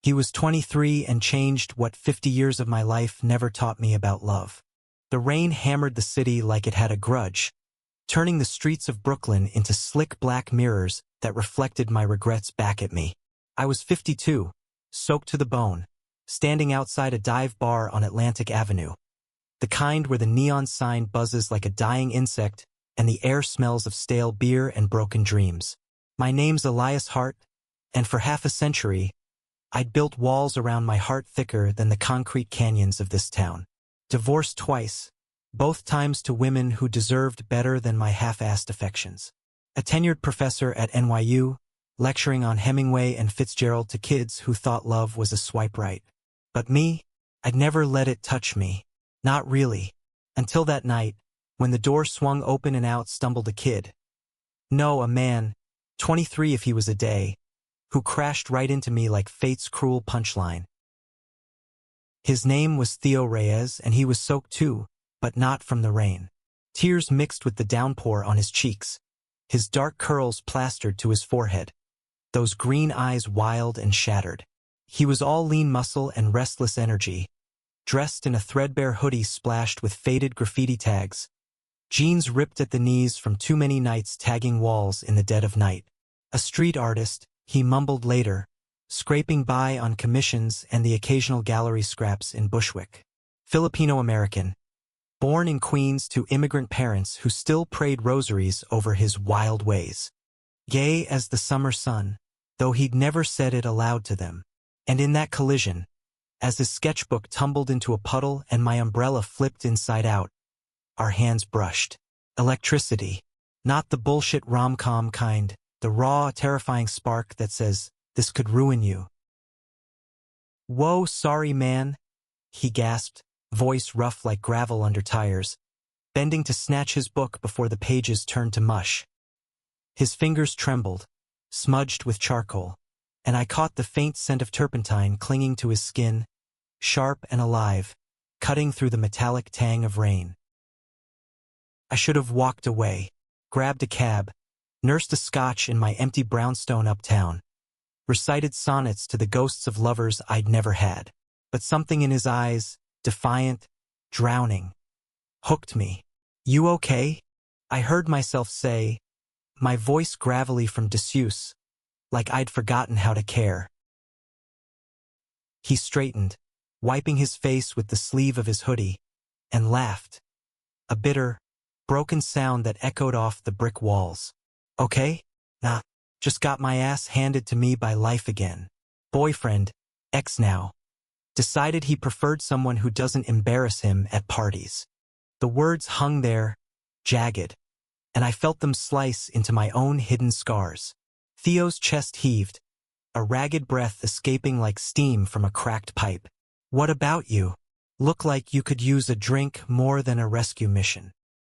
He was 23 and changed what 50 years of my life never taught me about love. The rain hammered the city like it had a grudge, turning the streets of Brooklyn into slick black mirrors that reflected my regrets back at me. I was 52, soaked to the bone, standing outside a dive bar on Atlantic Avenue, the kind where the neon sign buzzes like a dying insect and the air smells of stale beer and broken dreams. My name's Elias Hart, and for half a century, I'd built walls around my heart thicker than the concrete canyons of this town. Divorced twice, both times to women who deserved better than my half-assed affections. A tenured professor at NYU, lecturing on Hemingway and Fitzgerald to kids who thought love was a swipe right. But me, I'd never let it touch me. Not really. Until that night, when the door swung open and out stumbled a kid. No, a man, 23 if he was a day, who crashed right into me like fate's cruel punchline. His name was Theo Reyes, and he was soaked too, but not from the rain. Tears mixed with the downpour on his cheeks, his dark curls plastered to his forehead, those green eyes wild and shattered. He was all lean muscle and restless energy, dressed in a threadbare hoodie splashed with faded graffiti tags, jeans ripped at the knees from too many nights tagging walls in the dead of night. A street artist, he mumbled later, scraping by on commissions and the occasional gallery scraps in Bushwick. Filipino-American, born in Queens to immigrant parents who still prayed rosaries over his wild ways. Gay as the summer sun, though he'd never said it aloud to them. And in that collision, as his sketchbook tumbled into a puddle and my umbrella flipped inside out, our hands brushed. Electricity, not the bullshit rom-com kind, the raw, terrifying spark that says, "This could ruin you." "Whoa, sorry man," he gasped, voice rough like gravel under tires, bending to snatch his book before the pages turned to mush. His fingers trembled, smudged with charcoal, and I caught the faint scent of turpentine clinging to his skin, sharp and alive, cutting through the metallic tang of rain. I should have walked away, grabbed a cab, nursed a scotch in my empty brownstone uptown, recited sonnets to the ghosts of lovers I'd never had. But something in his eyes, defiant, drowning, hooked me. "You okay?" I heard myself say, my voice gravelly from disuse, like I'd forgotten how to care. He straightened, wiping his face with the sleeve of his hoodie, and laughed. A bitter, broken sound that echoed off the brick walls. "Okay? Nah, just got my ass handed to me by life again. Boyfriend, ex now. Decided he preferred someone who doesn't embarrass him at parties." The words hung there, jagged, and I felt them slice into my own hidden scars. Theo's chest heaved, a ragged breath escaping like steam from a cracked pipe. "What about you? Look like you could use a drink more than a rescue mission."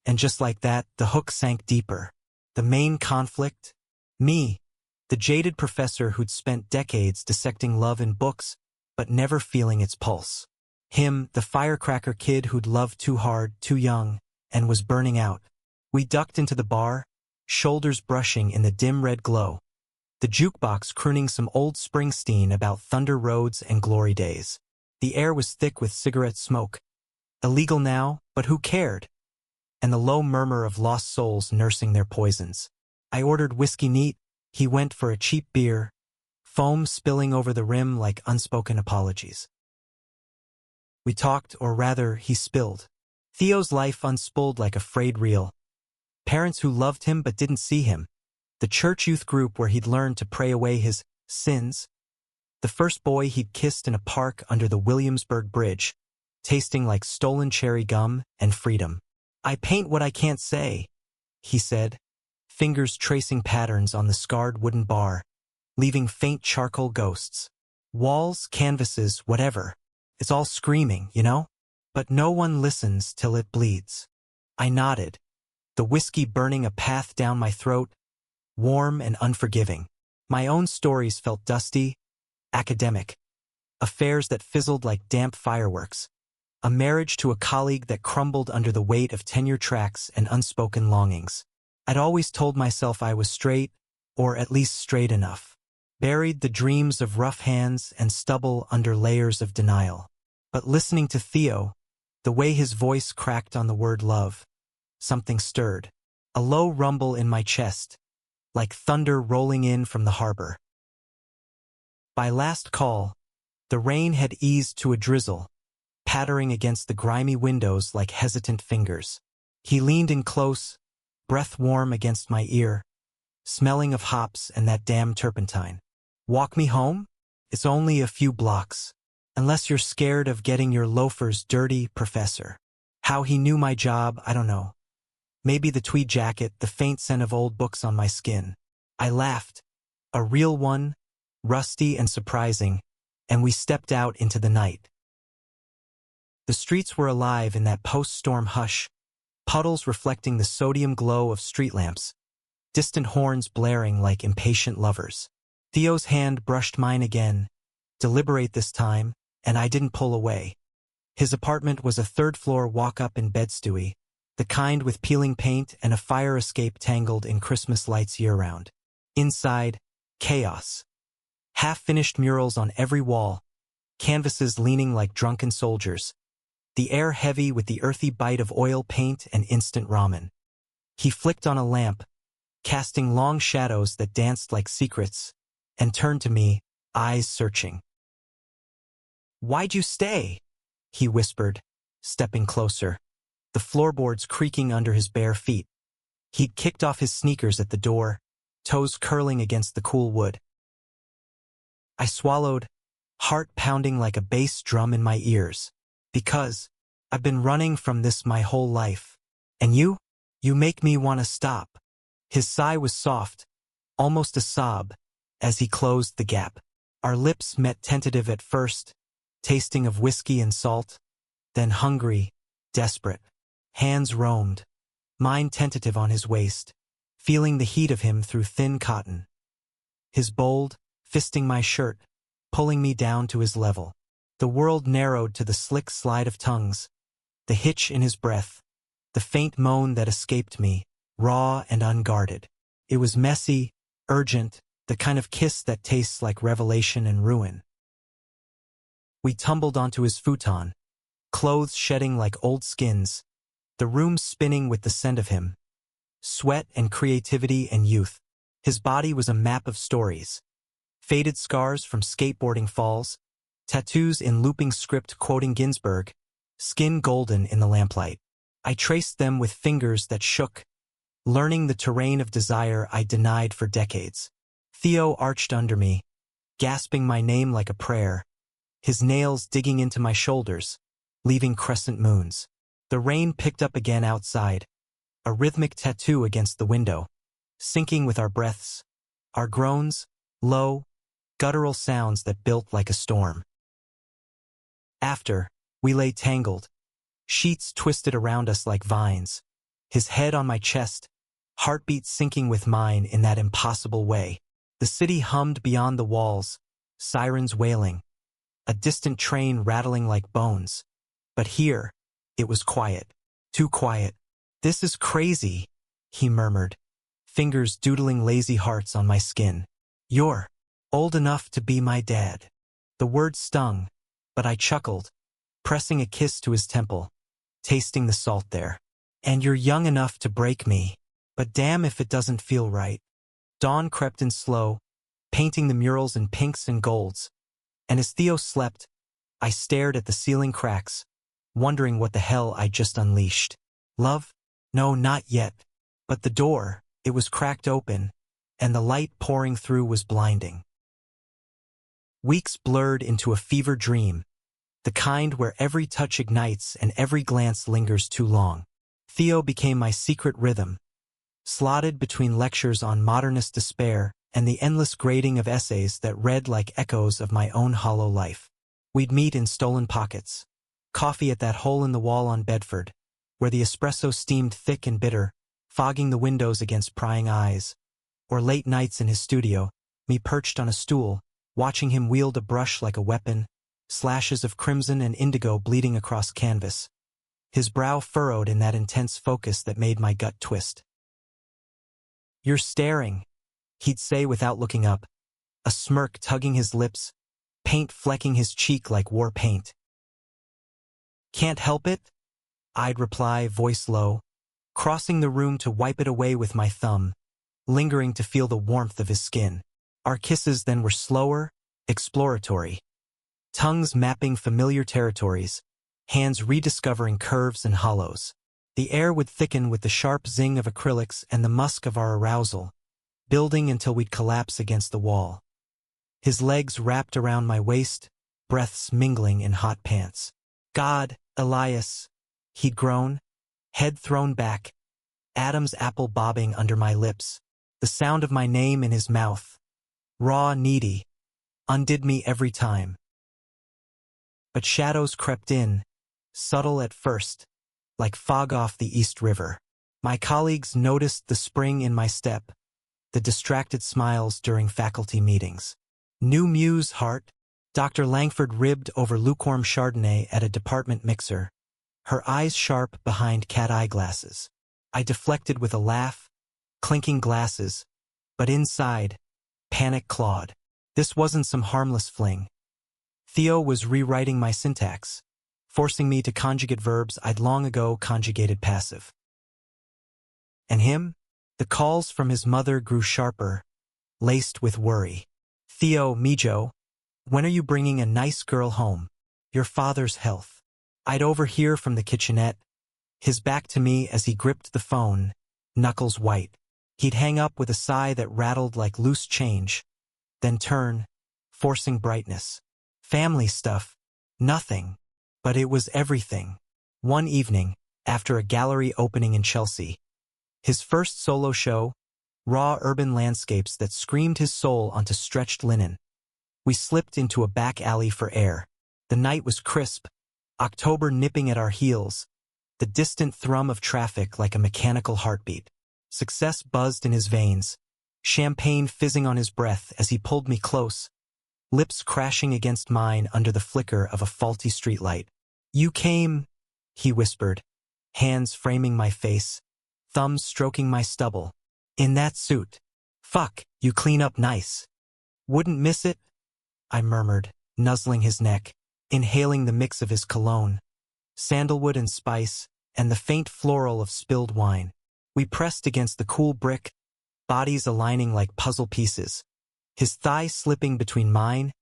And just like that, the hook sank deeper. The main conflict? Me, the jaded professor who'd spent decades dissecting love in books, but never feeling its pulse. Him, the firecracker kid who'd loved too hard, too young, and was burning out. We ducked into the bar, shoulders brushing in the dim red glow, the jukebox crooning some old Springsteen about Thunder Roads and glory days. The air was thick with cigarette smoke. Illegal now, but who cared? And the low murmur of lost souls nursing their poisons. I ordered whiskey neat, he went for a cheap beer, foam spilling over the rim like unspoken apologies. We talked, or rather, he spilled. Theo's life unspooled like a frayed reel. Parents who loved him but didn't see him. The church youth group where he'd learned to pray away his sins. The first boy he'd kissed in a park under the Williamsburg Bridge, tasting like stolen cherry gum and freedom. "I paint what I can't say," he said, fingers tracing patterns on the scarred wooden bar, leaving faint charcoal ghosts. Walls, canvases, whatever. It's all screaming, you know? But no one listens till it bleeds. I nodded, the whiskey burning a path down my throat, warm and unforgiving. My own stories felt dusty, academic. Affairs that fizzled like damp fireworks. A marriage to a colleague that crumbled under the weight of tenure tracks and unspoken longings. I'd always told myself I was straight, or at least straight enough. buried the dreams of rough hands and stubble under layers of denial. But listening to Theo, the way his voice cracked on the word love, something stirred. A low rumble in my chest, like thunder rolling in from the harbor. By last call, the rain had eased to a drizzle, pattering against the grimy windows like hesitant fingers. He leaned in close, breath warm against my ear, smelling of hops and that damn turpentine. Walk me home? It's only a few blocks. Unless you're scared of getting your loafers dirty, Professor. How he knew my job, I don't know. Maybe the tweed jacket, the faint scent of old books on my skin. I laughed. A real one, rusty and surprising, and we stepped out into the night. The streets were alive in that post-storm hush, puddles reflecting the sodium glow of street lamps, distant horns blaring like impatient lovers. Theo's hand brushed mine again, deliberate this time, and I didn't pull away. His apartment was a third-floor walk-up in Bed-Stuy, the kind with peeling paint and a fire escape tangled in Christmas lights year-round. Inside, chaos. Half-finished murals on every wall, canvases leaning like drunken soldiers, the air heavy with the earthy bite of oil paint and instant ramen. He flicked on a lamp, casting long shadows that danced like secrets, and turned to me, eyes searching. "Why'd you stay?" he whispered, stepping closer, the floorboards creaking under his bare feet. He'd kicked off his sneakers at the door, toes curling against the cool wood. I swallowed, heart pounding like a bass drum in my ears. Because I've been running from this my whole life. And you make me want to stop. His sigh was soft, almost a sob, as he closed the gap. Our lips met tentative at first, tasting of whiskey and salt, then hungry, desperate. Hands roamed, mine tentative on his waist, feeling the heat of him through thin cotton. His bold, fisting my shirt, pulling me down to his level. The world narrowed to the slick slide of tongues, the hitch in his breath, the faint moan that escaped me, raw and unguarded. It was messy, urgent, the kind of kiss that tastes like revelation and ruin. We tumbled onto his futon, clothes shedding like old skins, the room spinning with the scent of him. Sweat and creativity and youth. His body was a map of stories. Faded scars from skateboarding falls, tattoos in looping script quoting Ginsberg, skin golden in the lamplight. I traced them with fingers that shook, learning the terrain of desire I denied for decades. Theo arched under me, gasping my name like a prayer, his nails digging into my shoulders, leaving crescent moons. The rain picked up again outside, a rhythmic tattoo against the window, syncing with our breaths, our groans, low, guttural sounds that built like a storm. After, we lay tangled, sheets twisted around us like vines, his head on my chest, heartbeat syncing with mine in that impossible way. The city hummed beyond the walls, sirens wailing, a distant train rattling like bones. But here, it was quiet, too quiet. "This is crazy," he murmured, fingers doodling lazy hearts on my skin. "You're old enough to be my dad." The word stung, but I chuckled, pressing a kiss to his temple, tasting the salt there. "And you're young enough to break me, but damn if it doesn't feel right." Dawn crept in slow, painting the murals in pinks and golds, and as Theo slept, I stared at the ceiling cracks, wondering what the hell I just unleashed. Love? No, not yet. But the door, it was cracked open, and the light pouring through was blinding. Weeks blurred into a fever dream, the kind where every touch ignites and every glance lingers too long. Theo became my secret rhythm, slotted between lectures on modernist despair and the endless grading of essays that read like echoes of my own hollow life. We'd meet in stolen pockets, coffee at that hole in the wall on Bedford, where the espresso steamed thick and bitter, fogging the windows against prying eyes, or late nights in his studio, me perched on a stool, watching him wield a brush like a weapon, slashes of crimson and indigo bleeding across canvas, his brow furrowed in that intense focus that made my gut twist. "You're staring," he'd say without looking up, a smirk tugging his lips, paint flecking his cheek like war paint. "Can't help it?" I'd reply, voice low, crossing the room to wipe it away with my thumb, lingering to feel the warmth of his skin. Our kisses then were slower, exploratory. Tongues mapping familiar territories, hands rediscovering curves and hollows. The air would thicken with the sharp zing of acrylics and the musk of our arousal, building until we'd collapse against the wall. His legs wrapped around my waist, breaths mingling in hot pants. "God, Elias," he'd groan, head thrown back, Adam's apple bobbing under my lips, the sound of my name in his mouth, raw, needy, undid me every time. But shadows crept in, subtle at first, like fog off the East River. My colleagues noticed the spring in my step, the distracted smiles during faculty meetings. "New muse, Hart," Dr. Langford ribbed over lukewarm Chardonnay at a department mixer, her eyes sharp behind cat-eye glasses. I deflected with a laugh, clinking glasses, but inside, panic clawed. This wasn't some harmless fling. Theo was rewriting my syntax, forcing me to conjugate verbs I'd long ago conjugated passive. And him? The calls from his mother grew sharper, laced with worry. "Theo, Mijo, when are you bringing a nice girl home? Your father's health." I'd overhear from the kitchenette, his back to me as he gripped the phone, knuckles white. He'd hang up with a sigh that rattled like loose change, then turn, forcing brightness. "Family stuff. Nothing." But it was everything. One evening, after a gallery opening in Chelsea, his first solo show, raw urban landscapes that screamed his soul onto stretched linen. We slipped into a back alley for air. The night was crisp, October nipping at our heels, the distant thrum of traffic like a mechanical heartbeat. Success buzzed in his veins, champagne fizzing on his breath as he pulled me close, lips crashing against mine under the flicker of a faulty streetlight. "You came," he whispered, hands framing my face, thumbs stroking my stubble. "In that suit. Fuck, you clean up nice." "Wouldn't miss it," I murmured, nuzzling his neck, inhaling the mix of his cologne, sandalwood and spice, and the faint floral of spilled wine. We pressed against the cool brick, bodies aligning like puzzle pieces, his thigh slipping between mine,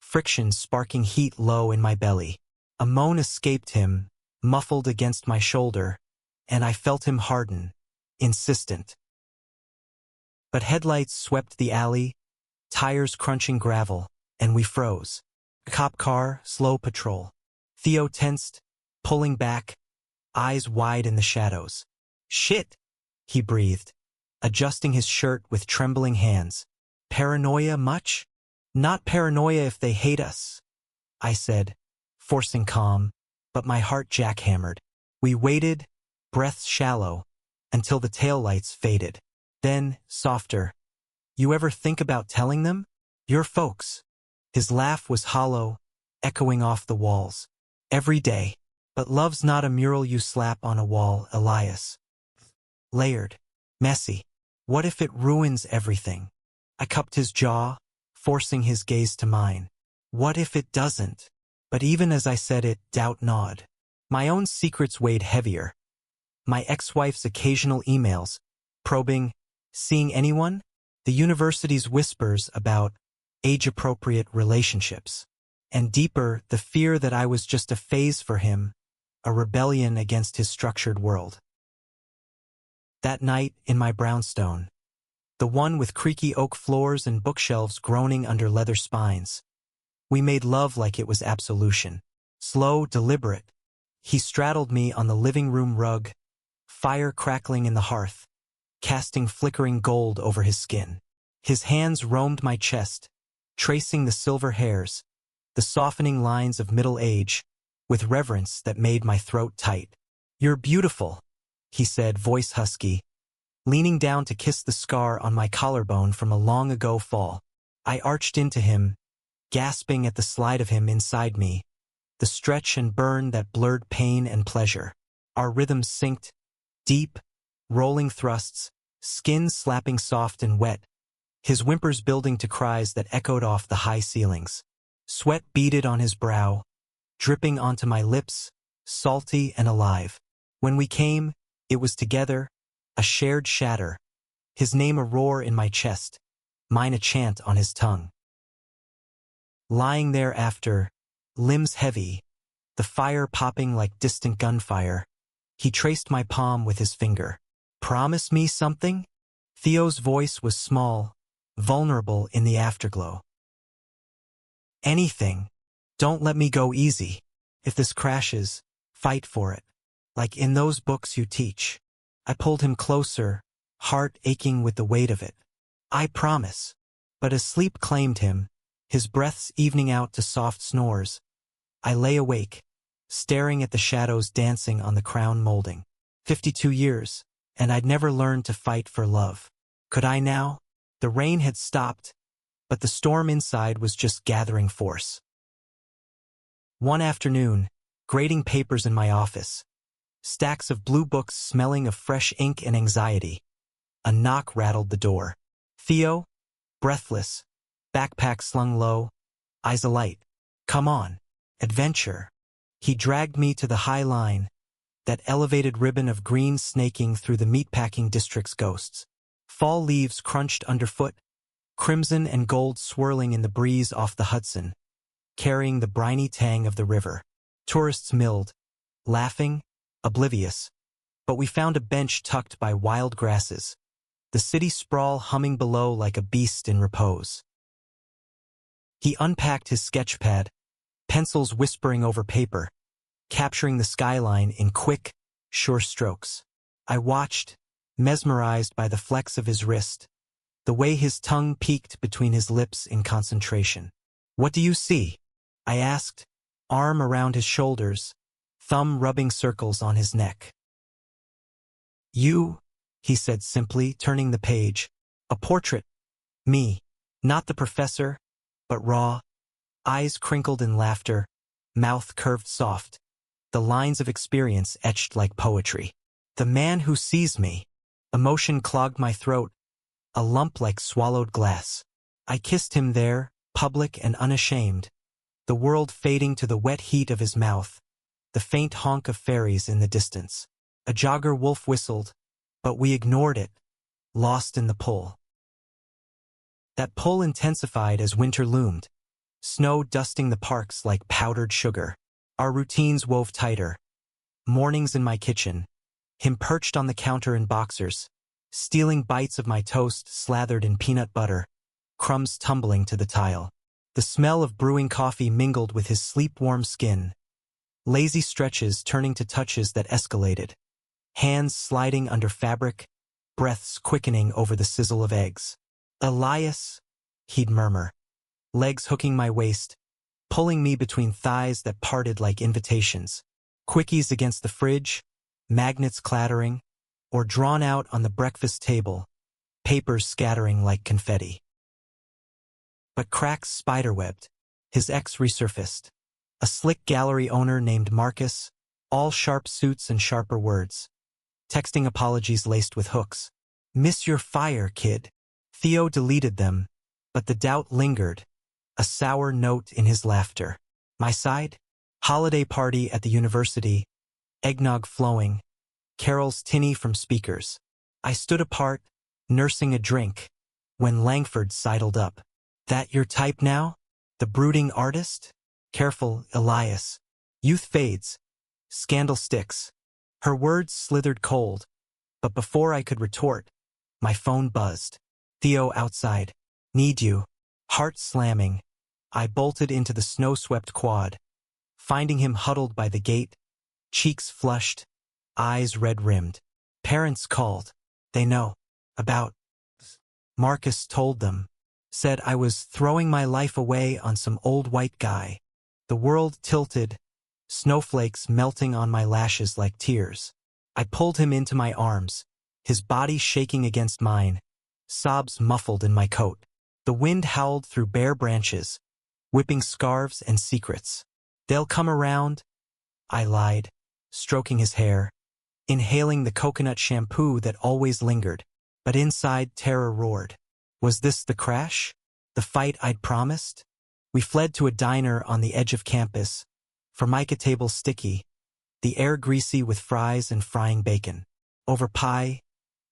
friction sparking heat low in my belly. A moan escaped him, muffled against my shoulder, and I felt him harden, insistent. But headlights swept the alley, tires crunching gravel, and we froze. Cop car, slow patrol. Theo tensed, pulling back, eyes wide in the shadows. "Shit," he breathed, adjusting his shirt with trembling hands. "Paranoia much?" "Not paranoia if they hate us," I said, forcing calm, but my heart jackhammered. We waited, breaths shallow, until the taillights faded. Then, softer. "You ever think about telling them? Your folks?" His laugh was hollow, echoing off the walls. "Every day. But love's not a mural you slap on a wall, Elias. Layered. Messy. What if it ruins everything?" I cupped his jaw, forcing his gaze to mine. "What if it doesn't?" But even as I said it, doubt gnawed. My own secrets weighed heavier. My ex-wife's occasional emails, probing, "Seeing anyone?" The university's whispers about age-appropriate relationships. And deeper, the fear that I was just a phase for him, a rebellion against his structured world. That night in my brownstone, the one with creaky oak floors and bookshelves groaning under leather spines, we made love like it was absolution. Slow, deliberate. He straddled me on the living room rug, fire crackling in the hearth, casting flickering gold over his skin. His hands roamed my chest, tracing the silver hairs, the softening lines of middle age, with reverence that made my throat tight. "You're beautiful," he said, voice husky, leaning down to kiss the scar on my collarbone from a long-ago fall. I arched into him, gasping at the slide of him inside me, the stretch and burn that blurred pain and pleasure. Our rhythms synced, deep, rolling thrusts, skin slapping soft and wet, his whimpers building to cries that echoed off the high ceilings. Sweat beaded on his brow, dripping onto my lips, salty and alive. When we came, it was together, a shared shatter, his name a roar in my chest, mine a chant on his tongue. Lying there after, limbs heavy, the fire popping like distant gunfire, he traced my palm with his finger. "Promise me something?" Theo's voice was small, vulnerable in the afterglow. "Anything. Don't let me go easy. If this crashes, fight for it. Like in those books you teach." I pulled him closer, heart aching with the weight of it. "I promise." But as sleep claimed him, his breaths evening out to soft snores, I lay awake, staring at the shadows dancing on the crown molding. 52 years, and I'd never learned to fight for love. Could I now? The rain had stopped, but the storm inside was just gathering force. One afternoon, grading papers in my office, stacks of blue books smelling of fresh ink and anxiety, a knock rattled the door. Theo, breathless, backpack slung low, eyes alight. "Come on, adventure." He dragged me to the High Line, that elevated ribbon of green snaking through the meatpacking district's ghosts. Fall leaves crunched underfoot, crimson and gold swirling in the breeze off the Hudson, carrying the briny tang of the river. Tourists milled, laughing, oblivious, but we found a bench tucked by wild grasses, the city sprawl humming below like a beast in repose. He unpacked his sketchpad, pencils whispering over paper, capturing the skyline in quick, sure strokes. I watched, mesmerized by the flex of his wrist, the way his tongue peeked between his lips in concentration. "What do you see?" I asked, arm around his shoulders, thumb rubbing circles on his neck. "You," he said simply, turning the page. "A portrait. Me. Not the professor, but raw, eyes crinkled in laughter, mouth curved soft, the lines of experience etched like poetry. The man who sees me." Emotion clogged my throat, a lump like swallowed glass. I kissed him there, public and unashamed, the world fading to the wet heat of his mouth, the faint honk of fairies in the distance. A jogger wolf whistled, but we ignored it, lost in the pull. That pull intensified as winter loomed, snow dusting the parks like powdered sugar. Our routines wove tighter. Mornings in my kitchen, him perched on the counter in boxers, stealing bites of my toast slathered in peanut butter, crumbs tumbling to the tile. The smell of brewing coffee mingled with his sleep-warm skin, lazy stretches turning to touches that escalated, hands sliding under fabric, breaths quickening over the sizzle of eggs. "Elias," he'd murmur, legs hooking my waist, pulling me between thighs that parted like invitations, quickies against the fridge, magnets clattering, or drawn out on the breakfast table, papers scattering like confetti. But cracks spiderwebbed. His ex resurfaced. A slick gallery owner named Marcus, all sharp suits and sharper words. Texting apologies laced with hooks. "Miss your fire, kid." Theo deleted them, but the doubt lingered, a sour note in his laughter. My side? Holiday party at the university, eggnog flowing, carols tinny from speakers. I stood apart, nursing a drink, when Langford sidled up. "That your type now? The brooding artist?" "Careful, Elias. Youth fades. Scandal sticks." Her words slithered cold, but before I could retort, my phone buzzed. Theo outside. "Need you." Heart slamming, I bolted into the snow-swept quad, finding him huddled by the gate, cheeks flushed, eyes red-rimmed. "Parents called. They know. About." Marcus told them. Said I was throwing my life away on some old white guy. The world tilted, snowflakes melting on my lashes like tears. I pulled him into my arms, his body shaking against mine, sobs muffled in my coat. The wind howled through bare branches, whipping scarves and secrets. "They'll come around," I lied, stroking his hair, inhaling the coconut shampoo that always lingered. But inside terror roared. Was this the crash? The fight I'd promised? We fled to a diner on the edge of campus, formica table sticky, the air greasy with fries and frying bacon. Over pie,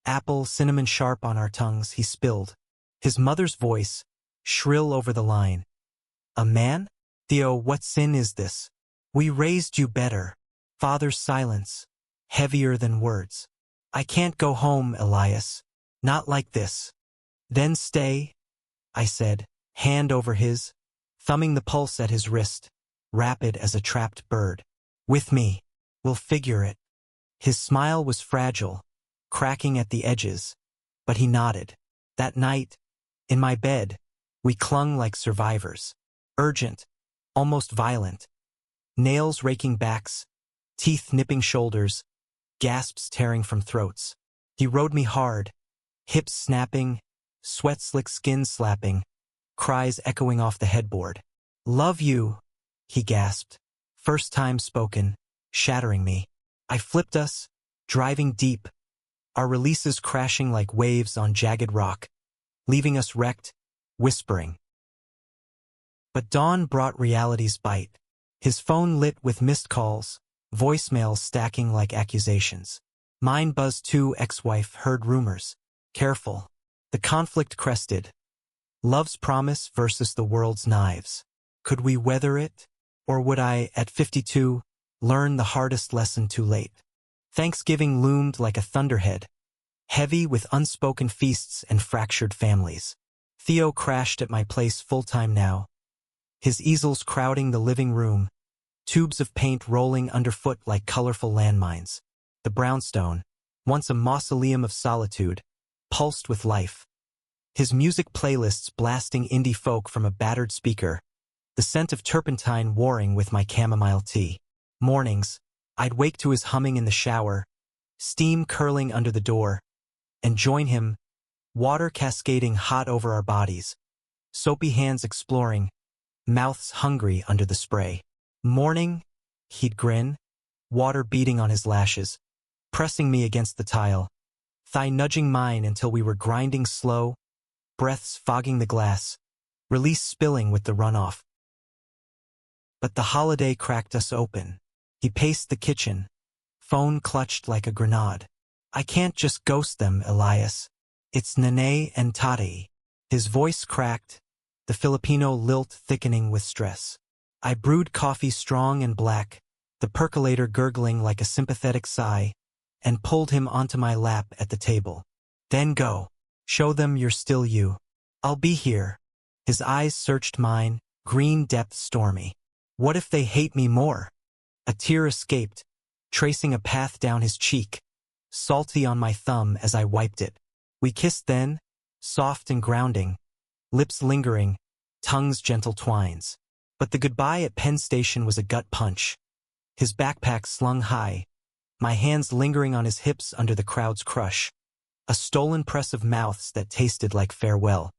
apple, cinnamon sharp on our tongues, he spilled. His mother's voice, shrill over the line. A man? Theo, what sin is this? We raised you better. Father's silence, heavier than words. I can't go home, Elias. Not like this. Then stay, I said, hand over his, thumbing the pulse at his wrist, rapid as a trapped bird. With me. We'll figure it. His smile was fragile, cracking at the edges, but he nodded. That night, in my bed, we clung like survivors. Urgent, almost violent. Nails raking backs, teeth nipping shoulders, gasps tearing from throats. He rode me hard, hips snapping, sweat-slick skin slapping, cries echoing off the headboard. Love you, he gasped, first time spoken, shattering me. I flipped us, driving deep, our releases crashing like waves on jagged rock, leaving us wrecked, whispering. But dawn brought reality's bite. His phone lit with missed calls, voicemails stacking like accusations. Mine buzzed too, ex-wife heard rumors. Careful. The conflict crested. Love's promise versus the world's knives. Could we weather it? Or would I, at 52, learn the hardest lesson too late? Thanksgiving loomed like a thunderhead, heavy with unspoken feasts and fractured families. Theo crashed at my place full-time now, his easels crowding the living room, tubes of paint rolling underfoot like colorful landmines. The brownstone, once a mausoleum of solitude, pulsed with life. His music playlists blasting indie folk from a battered speaker, the scent of turpentine warring with my chamomile tea. Mornings, I'd wake to his humming in the shower, steam curling under the door, and join him, water cascading hot over our bodies, soapy hands exploring, mouths hungry under the spray. Morning, he'd grin, water beating on his lashes, pressing me against the tile, thigh nudging mine until we were grinding slow, breaths fogging the glass, release spilling with the runoff. But the holiday cracked us open. He paced the kitchen, phone clutched like a grenade. I can't just ghost them, Elias. It's Nene and Tati. His voice cracked, the Filipino lilt thickening with stress. I brewed coffee strong and black, the percolator gurgling like a sympathetic sigh, and pulled him onto my lap at the table. Then go. Show them you're still you. I'll be here. His eyes searched mine, green depths stormy. What if they hate me more? A tear escaped, tracing a path down his cheek, salty on my thumb as I wiped it. We kissed then, soft and grounding, lips lingering, tongues gentle twines. But the goodbye at Penn Station was a gut punch. His backpack slung high, my hands lingering on his hips under the crowd's crush, a stolen press of mouths that tasted like farewell.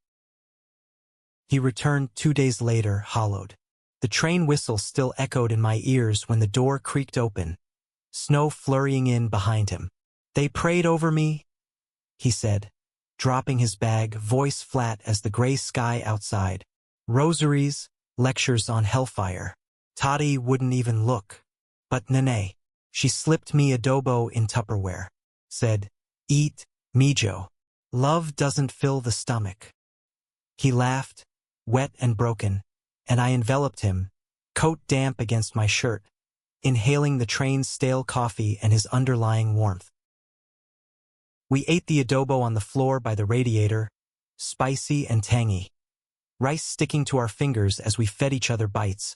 He returned 2 days later, hollowed. The train whistle still echoed in my ears when the door creaked open, snow flurrying in behind him. They prayed over me, he said, dropping his bag, voice flat as the gray sky outside. Rosaries, lectures on hellfire. Tati wouldn't even look. But Nene, she slipped me adobo in Tupperware, said, eat, mijo. Love doesn't fill the stomach. He laughed, wet and broken, and I enveloped him, coat damp against my shirt, inhaling the train's stale coffee and his underlying warmth. We ate the adobo on the floor by the radiator, spicy and tangy. Rice sticking to our fingers as we fed each other bites,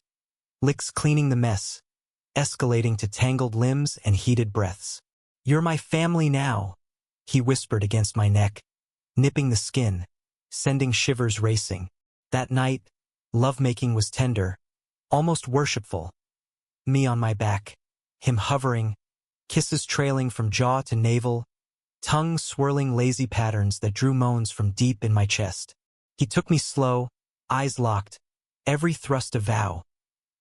licks cleaning the mess, escalating to tangled limbs and heated breaths. You're my family now, he whispered against my neck, nipping the skin, sending shivers racing. That night, lovemaking was tender, almost worshipful. Me on my back, him hovering, kisses trailing from jaw to navel, tongue swirling lazy patterns that drew moans from deep in my chest. He took me slow, eyes locked, every thrust a vow,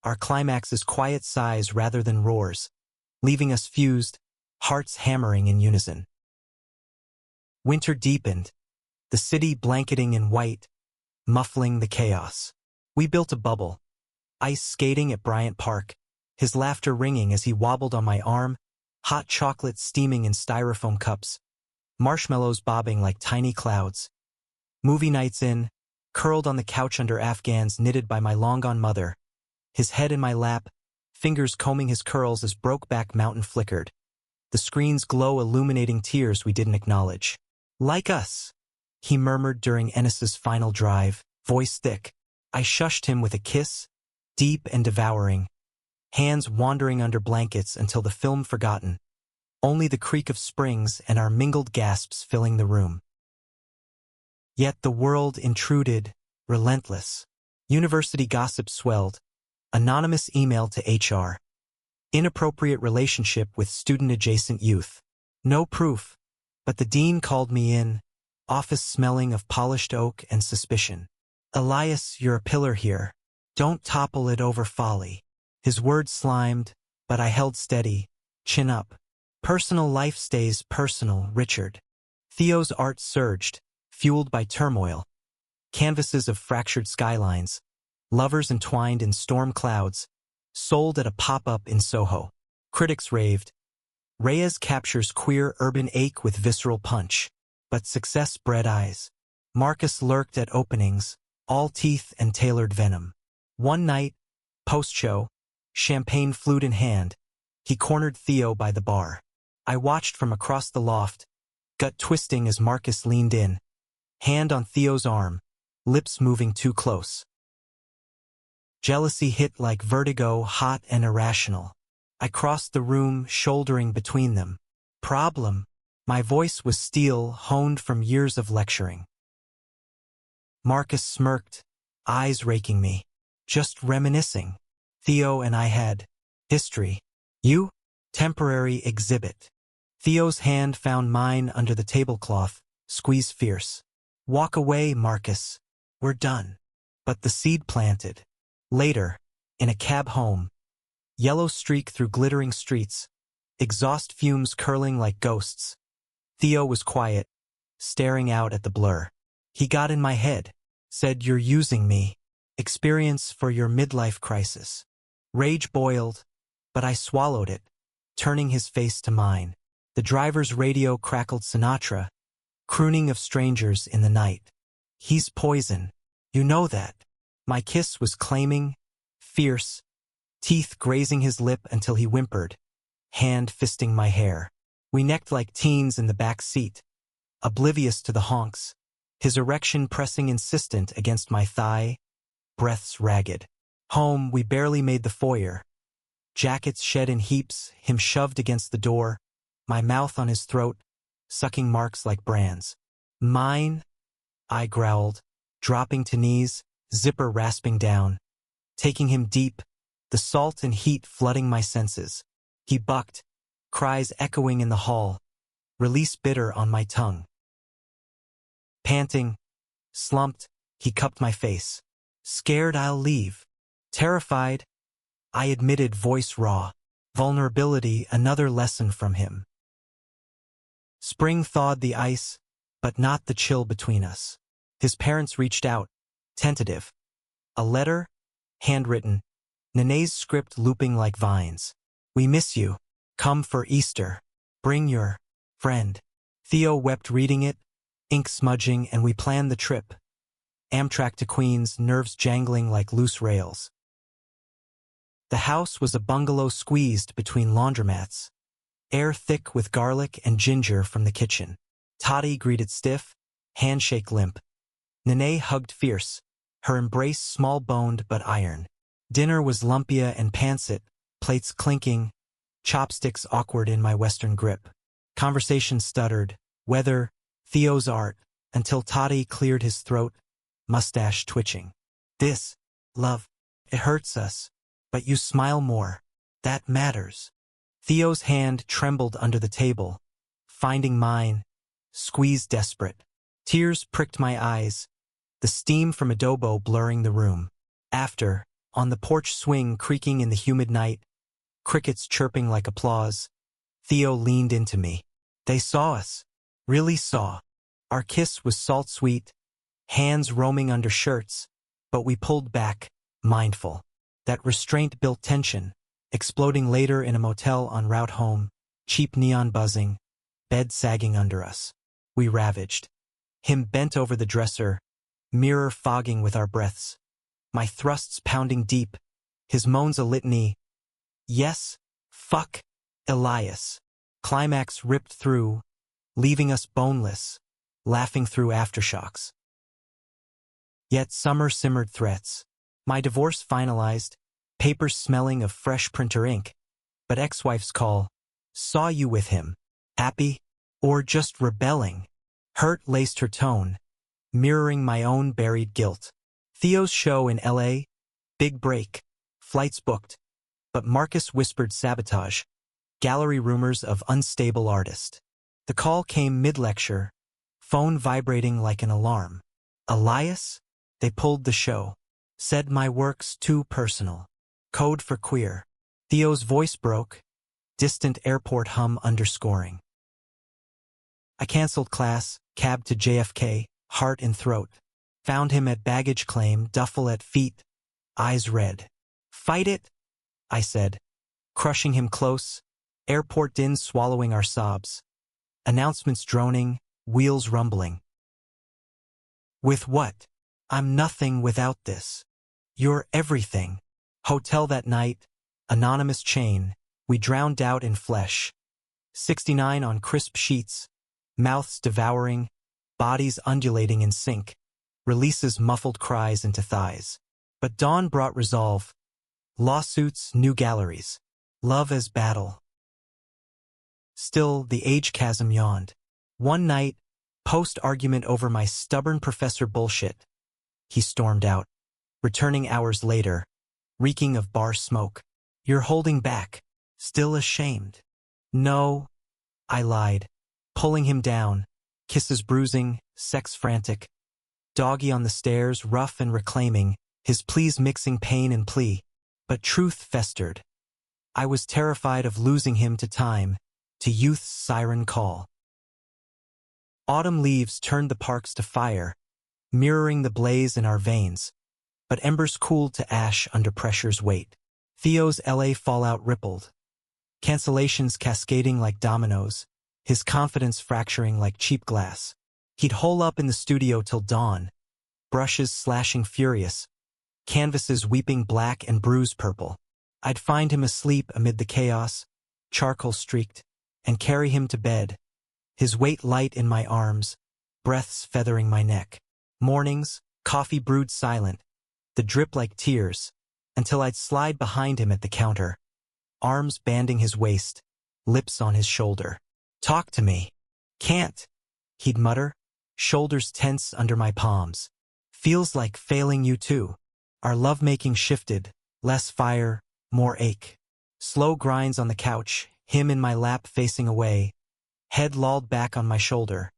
our climax's quiet sighs rather than roars, leaving us fused, hearts hammering in unison. Winter deepened, the city blanketing in white, muffling the chaos. We built a bubble, ice skating at Bryant Park, his laughter ringing as he wobbled on my arm, hot chocolate steaming in styrofoam cups, marshmallows bobbing like tiny clouds. Movie nights in, curled on the couch under Afghans knitted by my long-gone mother, his head in my lap, fingers combing his curls as Brokeback Mountain flickered. The screen's glow illuminating tears we didn't acknowledge. Like us, he murmured during Ennis's final drive, voice thick. I shushed him with a kiss, deep and devouring, hands wandering under blankets until the film forgotten, only the creak of springs and our mingled gasps filling the room. Yet the world intruded, relentless. University gossip swelled, anonymous email to HR, inappropriate relationship with student-adjacent youth. No proof, but the dean called me in, office smelling of polished oak and suspicion. Elias, you're a pillar here. Don't topple it over folly. His words slimed, but I held steady, chin up. Personal life stays personal, Richard. Theo's art surged, fueled by turmoil. Canvases of fractured skylines, lovers entwined in storm clouds, sold at a pop-up in Soho. Critics raved. Reyes captures queer urban ache with visceral punch. But success bred eyes. Marcus lurked at openings, all teeth and tailored venom. One night, post-show, champagne flute in hand, he cornered Theo by the bar. I watched from across the loft, gut twisting as Marcus leaned in, hand on Theo's arm, lips moving too close. Jealousy hit like vertigo, hot and irrational. I crossed the room, shouldering between them. Problem. My voice was steel, honed from years of lecturing. Marcus smirked, eyes raking me. Just reminiscing. Theo and I had history. You? Temporary exhibit. Theo's hand found mine under the tablecloth, squeeze fierce. Walk away, Marcus. We're done. But the seed planted. Later, in a cab home, yellow streak through glittering streets, exhaust fumes curling like ghosts. Theo was quiet, staring out at the blur. He got in my head, said, "You're using me. Experience for your midlife crisis." Rage boiled, but I swallowed it, turning his face to mine. The driver's radio crackled Sinatra, crooning of strangers in the night. He's poison. You know that. My kiss was claiming, fierce, teeth grazing his lip until he whimpered, hand fisting my hair. We necked like teens in the back seat, oblivious to the honks, his erection pressing insistent against my thigh, breaths ragged. Home, we barely made the foyer. Jackets shed in heaps, him shoved against the door, my mouth on his throat, sucking marks like brands. Mine? I growled, dropping to knees, zipper rasping down. Taking him deep, the salt and heat flooding my senses. He bucked, cries echoing in the hall, release bitter on my tongue. Panting, slumped, he cupped my face. Scared I'll leave. Terrified, I admitted, voice raw. Vulnerability, another lesson from him. Spring thawed the ice, but not the chill between us. His parents reached out, tentative. A letter, handwritten, Nene's script looping like vines. We miss you. Come for Easter. Bring your friend. Theo wept reading it, ink smudging, and we planned the trip. Amtrak to Queens, nerves jangling like loose rails. The house was a bungalow squeezed between laundromats, air thick with garlic and ginger from the kitchen. Toddy greeted stiff, handshake limp. Nene hugged fierce, her embrace small-boned but iron. Dinner was lumpia and pancit, plates clinking, chopsticks awkward in my western grip. Conversation stuttered, weather, Theo's art, until Toddy cleared his throat, mustache twitching. This, love, it hurts us, but you smile more. That matters. Theo's hand trembled under the table, finding mine, squeezed desperate. Tears pricked my eyes, the steam from adobo blurring the room. After, on the porch swing creaking in the humid night, crickets chirping like applause, Theo leaned into me. They saw us. Really saw. Our kiss was salt-sweet, hands roaming under shirts, but we pulled back, mindful. That restraint built tension, exploding later in a motel en route home, cheap neon buzzing, bed sagging under us. We ravaged. Him bent over the dresser, mirror fogging with our breaths. My thrusts pounding deep, his moans a litany. Yes, fuck, Elias. Climax ripped through, leaving us boneless, laughing through aftershocks. Yet summer simmered threats. My divorce finalized, papers smelling of fresh printer ink. But ex-wife's call, saw you with him. Happy? Or just rebelling? Hurt laced her tone, mirroring my own buried guilt. Theo's show in LA? Big break. Flights booked. But Marcus whispered sabotage. Gallery rumors of unstable artist. The call came mid-lecture, phone vibrating like an alarm. Elias? They pulled the show. Said my work's too personal. Code for queer. Theo's voice broke, distant airport hum underscoring. I canceled class, cab to JFK, heart in throat. Found him at baggage claim, duffel at feet, eyes red. Fight it? I said, crushing him close, airport din swallowing our sobs. Announcements droning, wheels rumbling. With what? I'm nothing without this. You're everything. Hotel that night, anonymous chain, we drowned out in flesh. 69 on crisp sheets, mouths devouring, bodies undulating in sync, releases muffled cries into thighs. But dawn brought resolve. Lawsuits, new galleries. Love as battle. Still, the age chasm yawned. One night, post-argument over my stubborn professor bullshit, he stormed out, returning hours later, reeking of bar smoke. You're holding back. Still ashamed. No, I lied, pulling him down, kisses bruising, sex frantic. Doggy on the stairs, rough and reclaiming, his pleas mixing pain and plea. But truth festered. I was terrified of losing him to time, to youth's siren call. Autumn leaves turned the parks to fire, mirroring the blaze in our veins, but embers cooled to ash under pressure's weight. Theo's LA fallout rippled, cancellations cascading like dominoes, his confidence fracturing like cheap glass. He'd hole up in the studio till dawn, brushes slashing furious, canvases weeping black and bruise purple. I'd find him asleep amid the chaos, charcoal streaked, and carry him to bed, his weight light in my arms, breaths feathering my neck. Mornings, coffee brewed silent, the drip like tears, until I'd slide behind him at the counter, arms banding his waist, lips on his shoulder. Talk to me. Can't, he'd mutter, shoulders tense under my palms. Feels like failing you too. Our lovemaking shifted, less fire, more ache. Slow grinds on the couch, him in my lap facing away, head lolled back on my shoulder,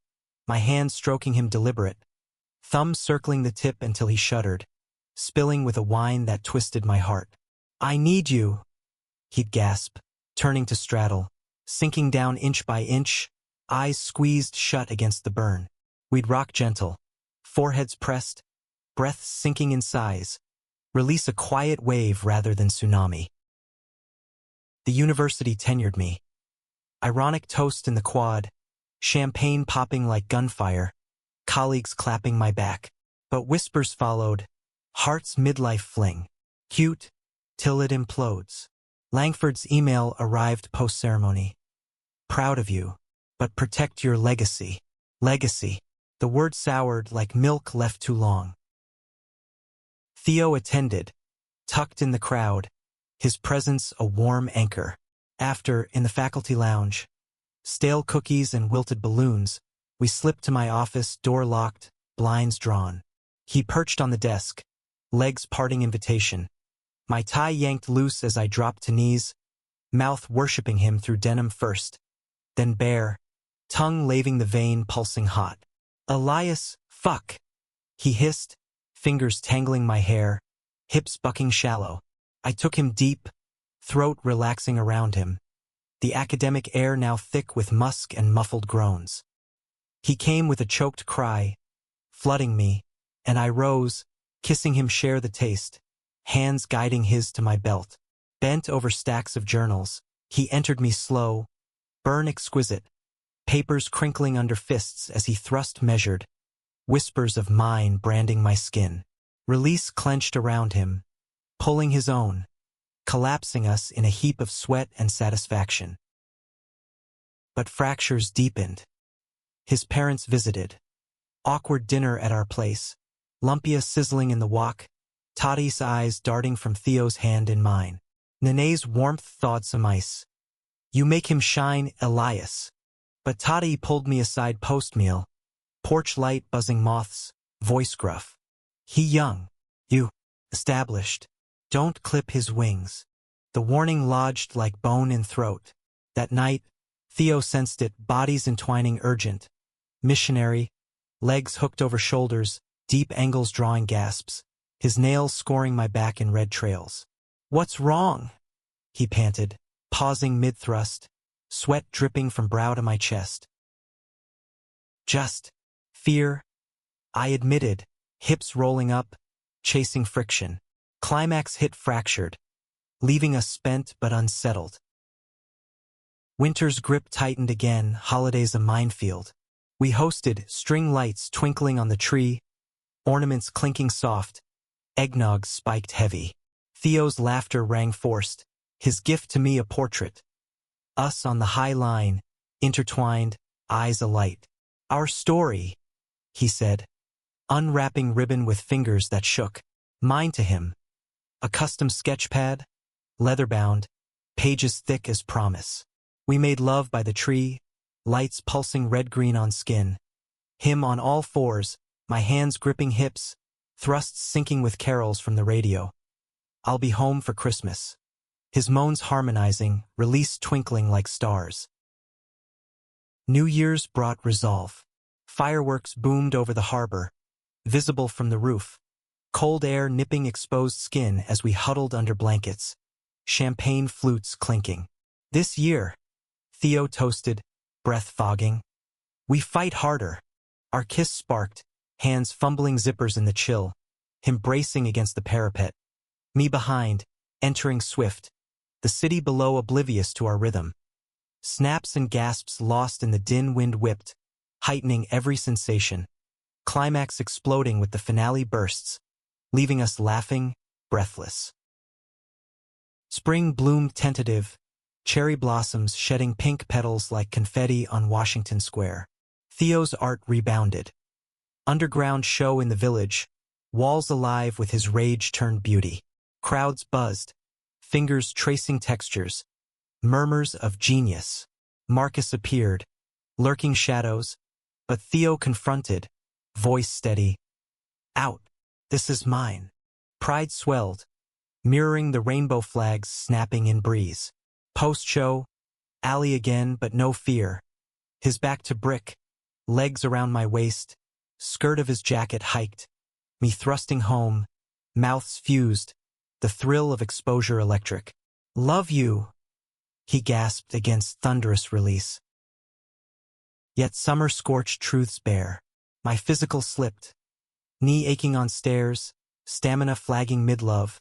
my hand stroking him deliberate, thumb circling the tip until he shuddered, spilling with a whine that twisted my heart. I need you, he'd gasp, turning to straddle, sinking down inch by inch, eyes squeezed shut against the burn. We'd rock gentle, foreheads pressed, breaths sinking in sighs, release a quiet wave rather than tsunami. The university tenured me. Ironic toast in the quad, champagne popping like gunfire, colleagues clapping my back. But whispers followed, heart's midlife fling. Cute, till it implodes. Langford's email arrived post-ceremony. Proud of you, but protect your legacy. Legacy. The word soured like milk left too long. Theo attended, tucked in the crowd, his presence a warm anchor. After, in the faculty lounge, stale cookies and wilted balloons, we slipped to my office, door locked, blinds drawn. He perched on the desk, legs parting invitation. My tie yanked loose as I dropped to knees, mouth worshipping him through denim first, then bare, tongue laving the vein pulsing hot. Elias, fuck, he hissed, fingers tangling my hair, hips bucking shallow. I took him deep, throat relaxing around him, the academic air now thick with musk and muffled groans. He came with a choked cry, flooding me, and I rose, kissing him share the taste, hands guiding his to my belt. Bent over stacks of journals, he entered me slow, burn exquisite, papers crinkling under fists as he thrust measured, whispers of mine branding my skin. Release clenched around him, pulling his own, collapsing us in a heap of sweat and satisfaction. But fractures deepened. His parents visited. Awkward dinner at our place, lumpia sizzling in the wok, Tadi's eyes darting from Theo's hand in mine. Nene's warmth thawed some ice. You make him shine, Elias. But Tadi pulled me aside post-meal, porch light buzzing moths, voice gruff. He young. You. Established. Don't clip his wings. The warning lodged like bone in throat. That night, Theo sensed it, bodies entwining urgent. Missionary, legs hooked over shoulders, deep angles drawing gasps, his nails scoring my back in red trails. What's wrong? He panted, pausing mid-thrust, sweat dripping from brow to my chest. Just fear, I admitted, hips rolling up, chasing friction. Climax hit fractured, leaving us spent but unsettled. Winter's grip tightened again, holidays a minefield. We hosted, string lights twinkling on the tree, ornaments clinking soft, eggnog spiked heavy. Theo's laughter rang forced, his gift to me a portrait. Us on the high line, intertwined, eyes alight. Our story, he said, unwrapping ribbon with fingers that shook. Mine to him. A custom sketch pad, leather-bound, pages thick as promise. We made love by the tree, lights pulsing red-green on skin. Him on all fours, my hands gripping hips, thrusts syncing with carols from the radio. I'll be home for Christmas. His moans harmonizing, release twinkling like stars. New Year's brought resolve. Fireworks boomed over the harbor, visible from the roof. Cold air nipping exposed skin as we huddled under blankets. Champagne flutes clinking. This year, Theo toasted, breath fogging. We fight harder. Our kiss sparked, hands fumbling zippers in the chill, him bracing against the parapet. Me behind, entering swift, the city below oblivious to our rhythm. Snaps and gasps lost in the din wind whipped, heightening every sensation. Climax exploding with the finale bursts, leaving us laughing, breathless. Spring bloomed tentative, cherry blossoms shedding pink petals like confetti on Washington Square. Theo's art rebounded. Underground show in the village, walls alive with his rage-turned beauty. Crowds buzzed, fingers tracing textures, murmurs of genius. Marcus appeared, lurking shadows, but Theo confronted, voice steady. Out, this is mine. Pride swelled, mirroring the rainbow flags snapping in breeze. Post-show, alley again but no fear. His back to brick, legs around my waist, skirt of his jacket hiked. Me thrusting home, mouths fused, the thrill of exposure electric. Love you, he gasped against thunderous release. Yet summer scorched truths bare. My physical slipped, knee aching on stairs, stamina flagging mid-love.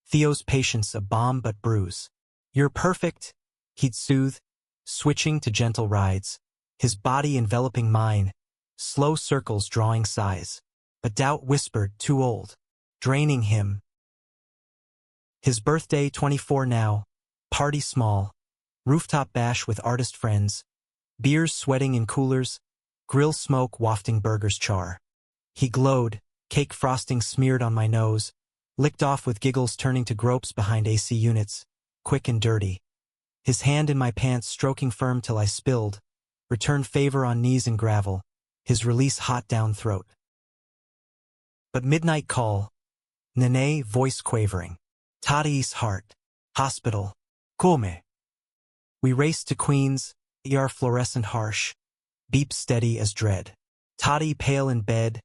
Theo's patience a bomb but bruise. You're perfect, he'd soothe, switching to gentle rides, his body enveloping mine, slow circles drawing sighs. But doubt whispered, too old, draining him. His birthday 24 now, party small, rooftop bash with artist friends, beers sweating in coolers, grill smoke wafting burgers char. He glowed, cake frosting smeared on my nose, licked off with giggles turning to gropes behind AC units, quick and dirty. His hand in my pants stroking firm till I spilled, returned favor on knees in gravel, his release hot down throat. But midnight call, Nene voice quavering. Tadi's heart. Hospital. Come. We raced to Queens, ER fluorescent harsh, beep steady as dread. Tadi pale in bed,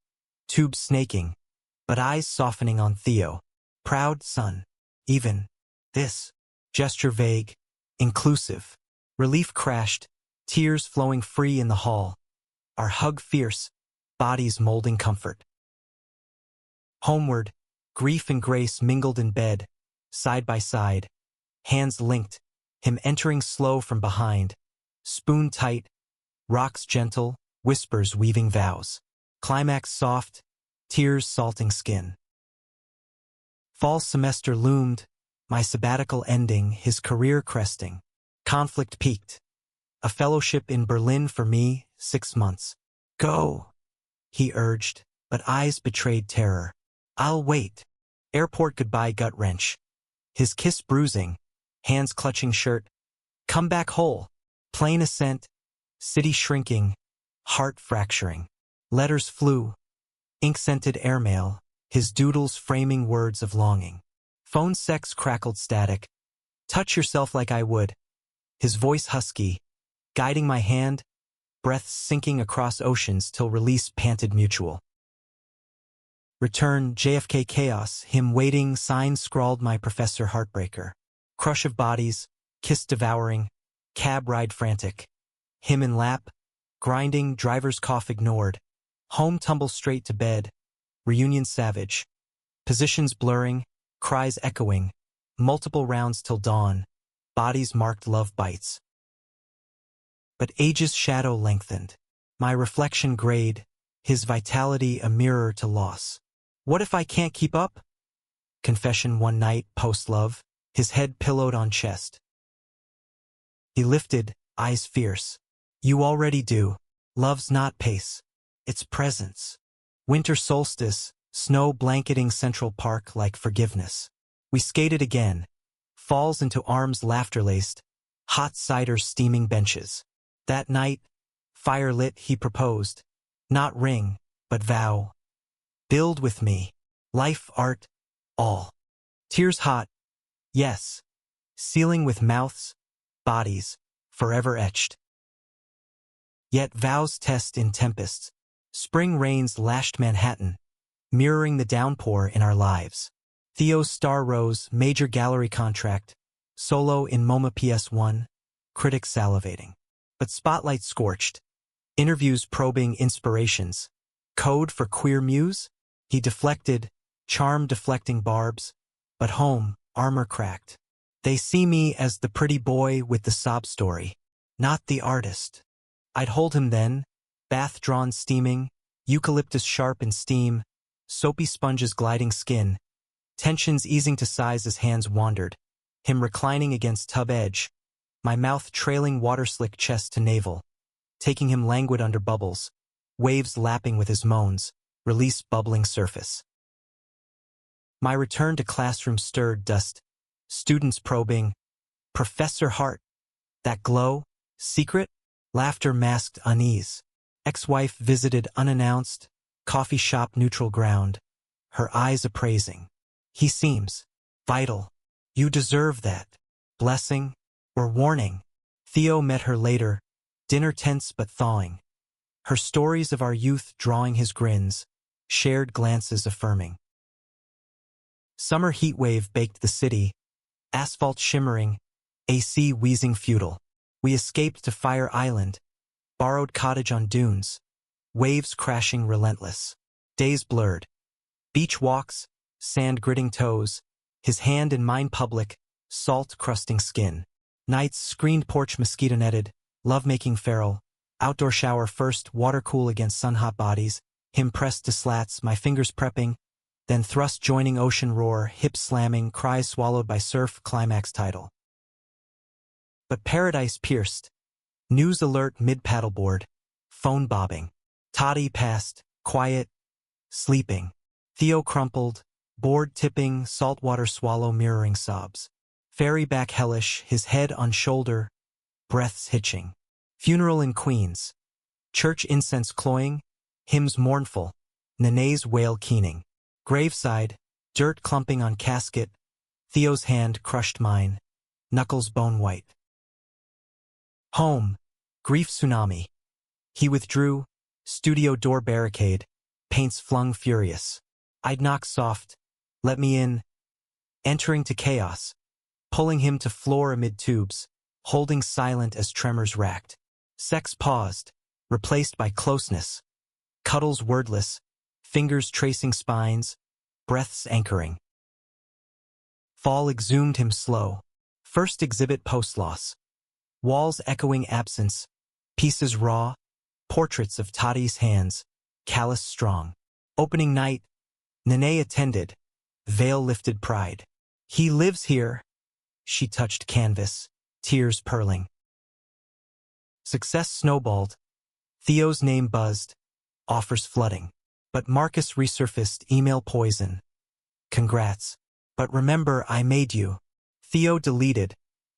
tubes snaking, but eyes softening on Theo. Proud son. Even. This. Gesture vague. Inclusive. Relief crashed, tears flowing free in the hall. our hug fierce, bodies molding comfort. Homeward, grief and grace mingled in bed, side by side, hands linked, him entering slow from behind, spoon tight, rocks gentle, whispers weaving vows, climax soft, tears salting skin. Fall semester loomed, my sabbatical ending, his career cresting. Conflict peaked. A fellowship in Berlin for me, 6 months. Go, he urged, but eyes betrayed terror. I'll wait. Airport goodbye gut wrench. His kiss bruising, hands clutching shirt. Come back whole. Plane ascent, city shrinking, heart fracturing. Letters flew, ink-scented airmail, his doodles framing words of longing. Phone sex crackled static. Touch yourself like I would. His voice husky, guiding my hand, breaths sinking across oceans till release panted mutual. Return, JFK chaos, him waiting, signs scrawled my professor heartbreaker. Crush of bodies, kiss devouring, cab ride frantic. Him in lap, grinding, driver's cough ignored. Home tumble straight to bed, reunion savage. Positions blurring, cries echoing, multiple rounds till dawn, bodies marked love bites. But age's shadow lengthened, my reflection grayed, his vitality a mirror to loss. What if I can't keep up? Confession one night, post-love, his head pillowed on chest. He lifted, eyes fierce. You already do. Love's not pace. It's presence. Winter solstice, snow blanketing Central Park like forgiveness. We skated again. Falls into arms laughter-laced. Hot cider steaming benches. That night, fire lit, he proposed. Not ring, but vow. Build with me. Life, art, all. Tears hot. Yes. Sealing with mouths, bodies, forever etched. Yet vows test in tempests. Spring rains lashed Manhattan, mirroring the downpour in our lives. Theo's Star Rose, major gallery contract. Solo in MoMA PS1, critics salivating. But spotlight scorched. Interviews probing inspirations. Code for queer muse? He deflected, charm deflecting barbs. But home, armor cracked. They see me as the pretty boy with the sob story, not the artist. I'd hold him then, bath drawn steaming, eucalyptus sharp in steam, soapy sponges gliding skin, tensions easing to sighs as hands wandered, him reclining against tub edge, my mouth trailing water-slick chest to navel, taking him languid under bubbles, waves lapping with his moans, release bubbling surface. My return to classroom stirred dust, students probing, Professor Hart, that glow, secret, laughter masked unease. Ex-wife visited unannounced, coffee shop neutral ground, her eyes appraising. He seems vital. You deserve that. Blessing or warning. Theo met her later, dinner tense but thawing. Her stories of our youth drawing his grins, shared glances affirming. Summer heat wave baked the city, asphalt shimmering, AC wheezing futile. We escaped to Fire Island, borrowed cottage on dunes, waves crashing relentless. Days blurred. Beach walks, sand gritting toes, his hand in mine public, salt crusting skin. Nights screened porch mosquito netted, lovemaking feral, outdoor shower first, water cool against sun-hot bodies, him pressed to slats, my fingers prepping, then thrust joining ocean roar, hips slamming, cries swallowed by surf, climax title. But paradise pierced. News alert mid-paddleboard, phone bobbing. Toddy passed, quiet, sleeping. Theo crumpled, board tipping, saltwater swallow mirroring sobs. Ferry back hellish, his head on shoulder, breaths hitching. Funeral in Queens. Church incense cloying, hymns mournful, Nene's wail keening. Graveside, dirt clumping on casket, Theo's hand crushed mine, knuckles bone white. Home, grief tsunami. He withdrew, studio door barricade, paints flung furious. I'd knock soft, let me in, entering to chaos, pulling him to floor amid tubes, holding silent as tremors racked. Sex paused, replaced by closeness. Cuddles wordless, fingers tracing spines, breaths anchoring. Fall exhumed him slow. First exhibit post-loss. Walls echoing absence, pieces raw, portraits of Tadi's hands, callous strong. Opening night, Nene attended, veil lifted pride. He lives here. She touched canvas, tears purling. Success snowballed. Theo's name buzzed, offers flooding. But Marcus resurfaced email poison. Congrats. But remember I made you. Theo deleted,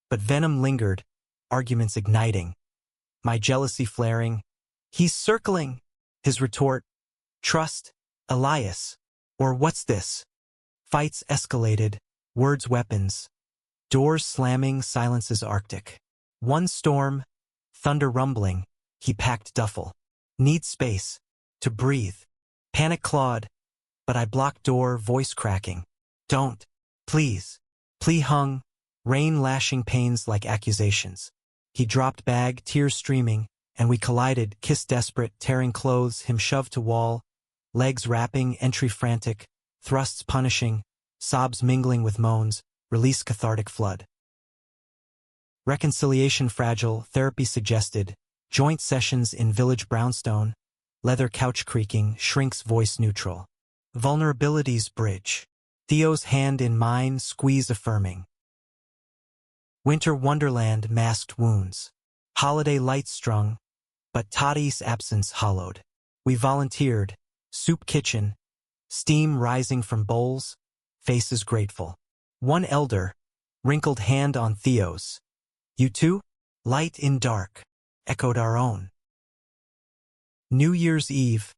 but venom lingered, arguments igniting. My jealousy flaring. He's circling. His retort. Trust, Elias. Or what's this? Fights escalated, words weapons. Doors slamming, silences arctic. One storm, thunder rumbling, he packed duffel. Need space, to breathe. Panic clawed, but I blocked door, voice cracking. Don't, please. Plea hung, rain lashing pains like accusations. He dropped bag, tears streaming, and we collided, kiss desperate, tearing clothes, him shoved to wall, legs wrapping, entry frantic, thrusts punishing, sobs mingling with moans, release cathartic flood. Reconciliation fragile, therapy suggested, joint sessions in village brownstone, leather couch creaking, shrinks voice neutral. Vulnerabilities bridge. Theo's hand in mine, squeeze affirming. Winter wonderland masked wounds. Holiday lights strung, but Tadi's absence hollowed. We volunteered, soup kitchen, steam rising from bowls, faces grateful. One elder, wrinkled hand on Theo's. You too? Light in dark, echoed our own. New Year's Eve,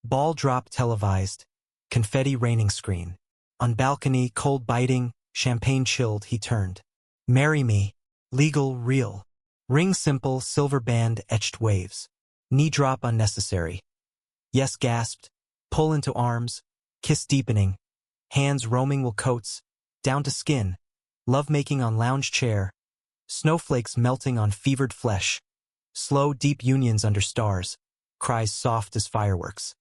ball drop televised, confetti raining screen. On balcony, cold biting, champagne chilled, he turned. Marry me, legal, real. Ring simple, silver band, etched waves. Knee drop unnecessary. Yes gasped, pull into arms, kiss deepening. Hands roaming will coats, down to skin. Lovemaking on lounge chair. Snowflakes melting on fevered flesh. Slow, deep unions under stars. Cries soft as fireworks.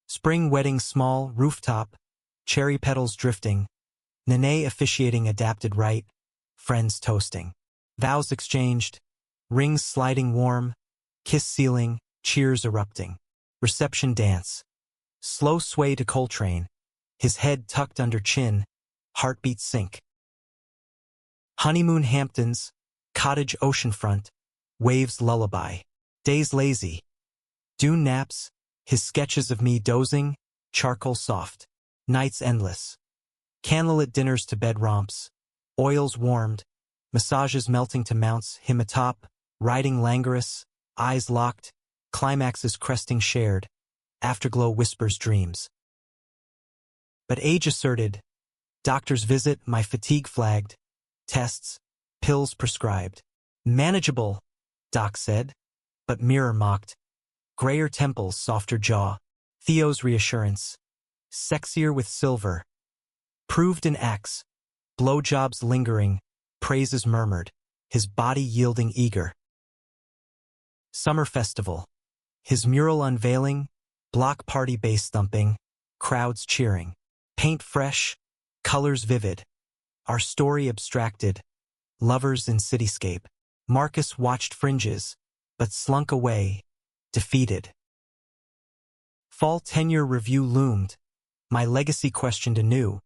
Spring wedding small, rooftop. Cherry petals drifting. Nene officiating adapted right. Friends toasting. Vows exchanged. Rings sliding warm. Kiss sealing. Cheers erupting. Reception dance. Slow sway to Coltrane. His head tucked under chin. Heartbeat sync. Honeymoon Hamptons. Cottage oceanfront. Waves lullaby. Days lazy. Dune naps. His sketches of me dozing. Charcoal soft. Nights endless. Candlelit dinners to bed romps. Oils warmed. Massages melting to mounts, him atop, riding languorous, eyes locked, climaxes cresting shared, afterglow whispers dreams. But age asserted, doctor's visit, my fatigue flagged, tests, pills prescribed. Manageable, doc said, but mirror mocked. Grayer temples, softer jaw, Theo's reassurance, sexier with silver. Proved in acts, blowjobs lingering, praises murmured, his body yielding eager. Summer festival. His mural unveiling, block party bass thumping, crowds cheering. Paint fresh, colors vivid. Our story abstracted, lovers in cityscape. Marcus watched fringes, but slunk away, defeated. Fall tenure review loomed. My legacy questioned anew.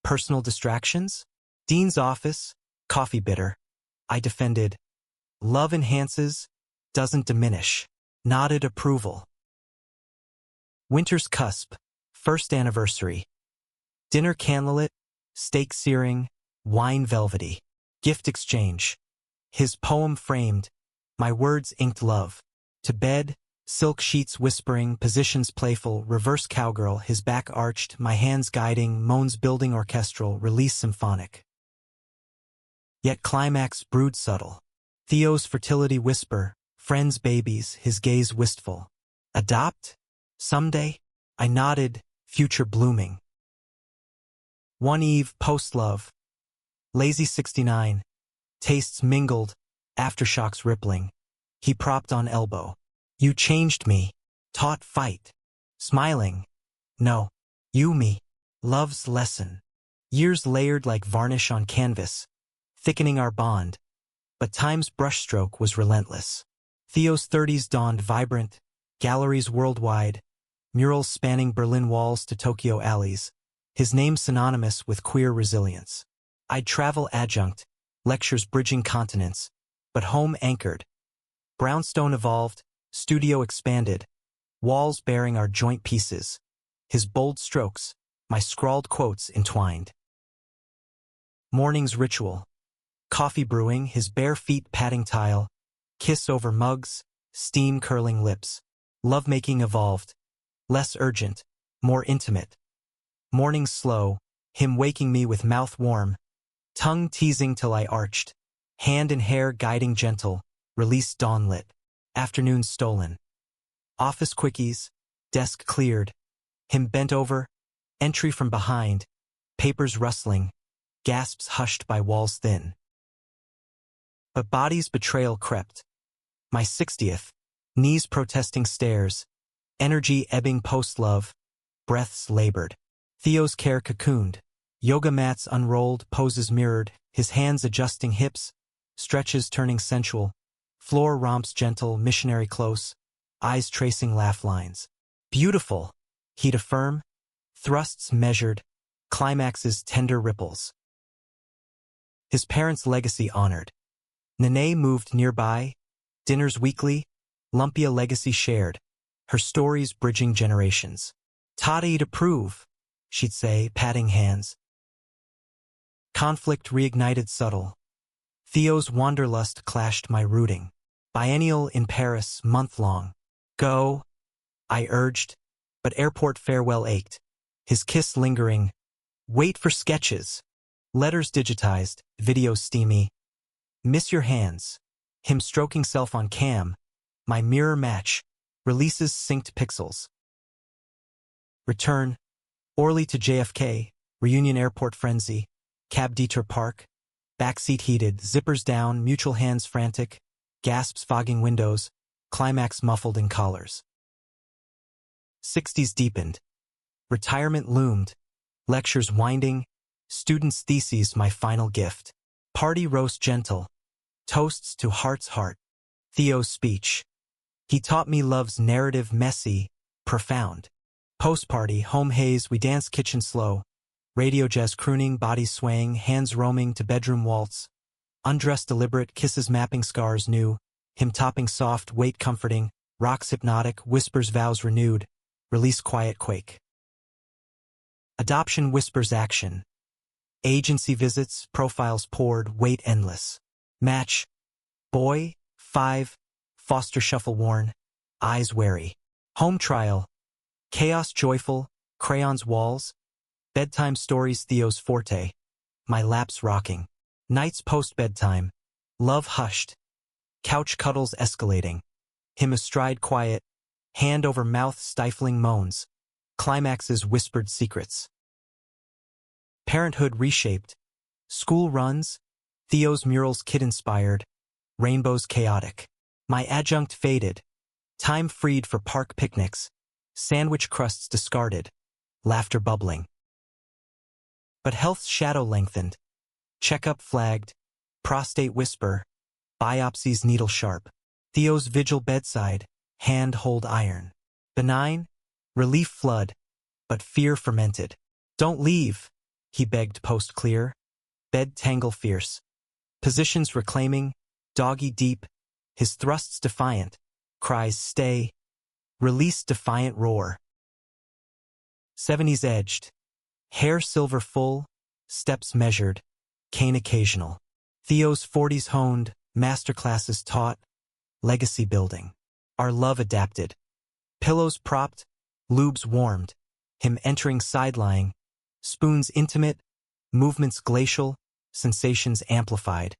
Personal distractions? Dean's office? Coffee bitter. I defended. Love enhances, doesn't diminish. Nodded approval. Winter's cusp. First anniversary. Dinner candlelit, steak searing, wine velvety. Gift exchange. His poem framed. My words inked love. To bed, silk sheets whispering, positions playful, reverse cowgirl, his back arched, my hands guiding, moans building orchestral, release symphonic. Yet climax brewed subtle. Theo's fertility whisper, friends' babies, his gaze wistful. Adopt? Someday? I nodded, future blooming. One eve, post-love. Lazy 69. Tastes mingled, aftershocks rippling. He propped on elbow. You changed me. Taught fight. Smiling. No. You me. Love's lesson. Years layered like varnish on canvas, thickening our bond. But time's brushstroke was relentless. Theo's 30s dawned vibrant, galleries worldwide, murals spanning Berlin walls to Tokyo alleys, his name synonymous with queer resilience. I'd travel adjunct, lectures bridging continents, but home anchored. Brownstone evolved, studio expanded, walls bearing our joint pieces, his bold strokes, my scrawled quotes entwined. Morning's ritual. Coffee brewing, his bare feet patting tile, kiss over mugs, steam curling lips. Lovemaking evolved, less urgent, more intimate. Mornings slow, him waking me with mouth warm, tongue teasing till I arched, hand in hair guiding gentle, release dawn lit. Afternoons stolen. Office quickies, desk cleared, him bent over, entry from behind, papers rustling, gasps hushed by walls thin. But body's betrayal crept. My 60th, knees protesting stairs, energy ebbing post-love, breaths labored. Theo's care cocooned, yoga mats unrolled, poses mirrored, his hands adjusting hips, stretches turning sensual, floor romps gentle, missionary close, eyes tracing laugh lines. Beautiful, he'd affirm, thrusts measured, climaxes tender ripples. His parents' legacy honored. Nene moved nearby, dinners weekly, Lumpia legacy shared, her stories bridging generations. Toddy'd approve, she'd say, patting hands. Conflict reignited subtle. Theo's wanderlust clashed my rooting. Biennial in Paris, month-long. Go, I urged, but airport farewell ached. His kiss lingering. Wait for sketches. Letters digitized, video steamy. Miss your hands. Him stroking self on cam. My mirror match. Releases synced pixels. Return. Orly to JFK. Reunion airport frenzy. Cab detour park. Backseat heated, zippers down, mutual hands frantic. Gasps fogging windows. Climax muffled in collars. 60s deepened. Retirement loomed. Lectures winding. Students' theses my final gift. Party roast gentle. Toasts to heart's heart. Theo's speech. He taught me love's narrative messy, profound. Post-party, home haze, we dance kitchen slow. Radio jazz crooning, bodies swaying, hands roaming to bedroom waltz. Undress deliberate, kisses mapping scars new. Him topping soft, weight comforting. Rocks hypnotic, whispers vows renewed. Release quiet quake. Adoption whispers action. Agency visits, profiles poured, wait endless. Match. Boy, 5, foster shuffle worn, eyes wary. Home trial. Chaos joyful, crayons walls. Bedtime stories Theo's forte. My laps rocking. Nights post-bedtime. Love hushed. Couch cuddles escalating. Him astride quiet. Hand over mouth stifling moans. Climaxes whispered secrets. Parenthood reshaped. School runs. Theo's murals kid-inspired. Rainbows chaotic. My adjunct faded. Time freed for park picnics. Sandwich crusts discarded. Laughter bubbling. But health's shadow lengthened. Checkup flagged. Prostate whisper. Biopsies needle sharp. Theo's vigil bedside. Hand hold iron. Benign. Relief flood. But fear fermented. Don't leave, he begged post clear. Bed tangle fierce. Positions reclaiming. Doggy deep. His thrusts defiant. Cries stay. Release defiant roar. 70s edged. Hair silver full. Steps measured. Cane occasional. Theo's 40s honed. Masterclasses taught. Legacy building. Our love adapted. Pillows propped. Lubes warmed. Him entering side-lying. Spoons intimate. Movements glacial. Sensations amplified.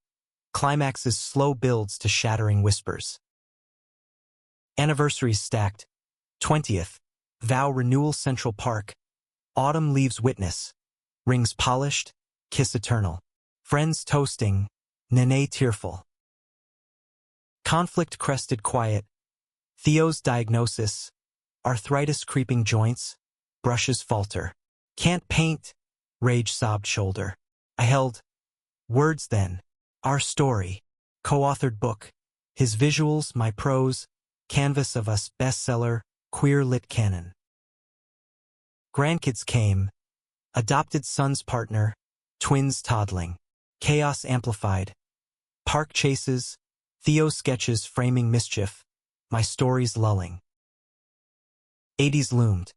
Climaxes slow builds to shattering whispers. Anniversaries stacked. 20th. Vow renewal Central Park. Autumn leaves witness. Rings polished. Kiss eternal. Friends toasting. Nene tearful. Conflict crested quiet. Theo's diagnosis, arthritis creeping joints, brushes falter. Can't paint, rage sobbed shoulder. I held, words then, our story, co-authored book, his visuals, my prose, canvas of us bestseller, queer lit canon. Grandkids came, adopted son's partner, twins toddling, chaos amplified, park chases, Theo sketches framing mischief, my stories lulling. 80s loomed.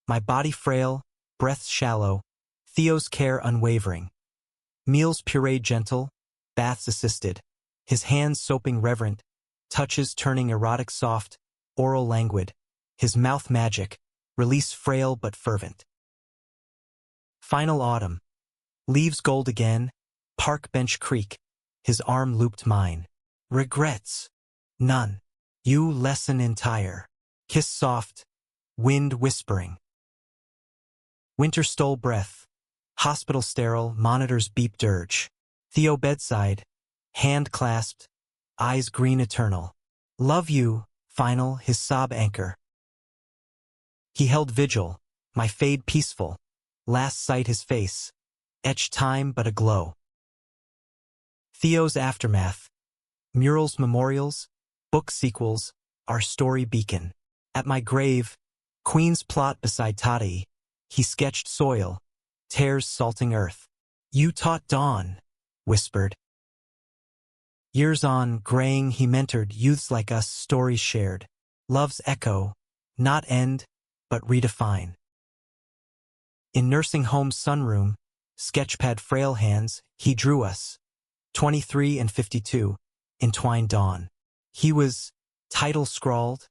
My body frail, breaths shallow, Theo's care unwavering. Meals pureed gentle, baths assisted, his hands soaping reverent, touches turning erotic soft, oral languid, his mouth magic, release frail but fervent. Final autumn. Leaves gold again, park bench creak, his arm looped mine. Regrets? None. You lesson entire. Kiss soft, wind whispering. Winter stole breath. Hospital sterile, monitors beep dirge. Theo bedside, hand clasped, eyes green eternal. Love you, final, his sob anchor. He held vigil, my fade peaceful. Last sight his face, etched time but aglow. Theo's aftermath. Murals, memorials, book sequels, our story beacon. At my grave, Queen's plot beside Toddy, he sketched soil, tears salting earth. You taught dawn, whispered. Years on, graying, he mentored youths like us, stories shared. Love's echo, not end, but redefine. In nursing home's sunroom, sketchpad frail hands, he drew us. 23 and 52, entwined dawn. He was, title scrawled,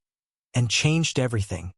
and changed everything.